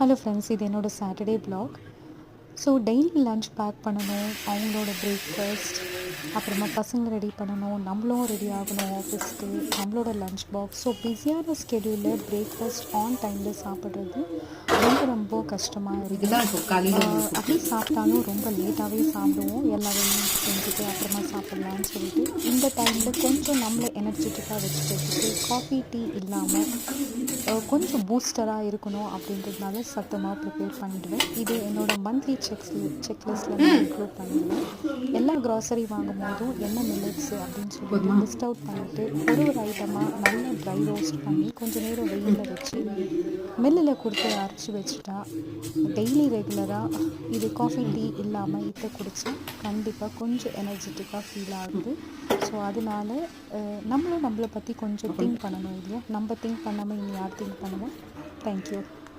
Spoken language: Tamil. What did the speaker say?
ஹலோ ஃப்ரெண்ட்ஸ், இது என்னோடய Saturday vlog. So daily lunch pack பண்ணணும், அவங்களோட பிரேக்ஃபாஸ்ட், அப்புறமா பசங்க ரெடி பண்ணணும், நம்மளும் ரெடி ஆகணும் ஆஃபீஸ்க்கு, நம்மளோட லன்ச் பாக்ஸ். ஸோ பிஸியான ஸ்கெடியூலில் பிரேக்ஃபாஸ்ட் ஆன் டைமில் சாப்பிட்றது ரொம்ப ரொம்ப கஷ்டமாக இருக்குது. அப்படி சாப்பிட்டாலும் ரொம்ப லேட்டாகவே சாப்பிடுவோம், எல்லா வேலையும் செஞ்சுட்டு அப்புறமா சாப்பிட்லான்னு சொல்லிட்டு. இந்த டைமில் கொஞ்சம் நம்மளை எனர்ஜெட்டிக்காக வச்சுக்கிறதுக்கு காஃபி டீ இல்லாமல் கொஞ்சம் பூஸ்டராக இருக்கணும் அப்படின்றதுனால சத்தமாக ப்ரிப்பேர் பண்ணிவிடுவேன். இது என்னோடய மந்த்லி செக்லிஸ்ட்டில் நான் இன்க்ளூட் பண்ணிடுவேன். எல்லா க்ராசரி வாங்கும் போதும் என்ன மில்லட்ஸு அப்படின்னு சொல்லிட்டு லிஸ்ட் அவுட் பண்ணிவிட்டு ஒரு ஐட்டமாக நல்லா ட்ரை ரோஸ்ட் பண்ணி கொஞ்சம் நேரம் வெயிலில் வச்சு மில்லில் கொடுத்து அரைச்சி வச்சுட்டா டெய்லி ரெகுலராக இது காஃபி டீ இல்லாமல் இதை குடித்தா கண்டிப்பாக கொஞ்சம் எனர்ஜெட்டிக்காக ஃபீல் ஆகுது. ஸோ அதனால நம்மளை பற்றி கொஞ்சம் திங்க் பண்ணணும் இல்லையா? நம்ம திங்க் பண்ணாமல் இனி யார் திங்க் பண்ணுவோம்? தேங்க்யூ.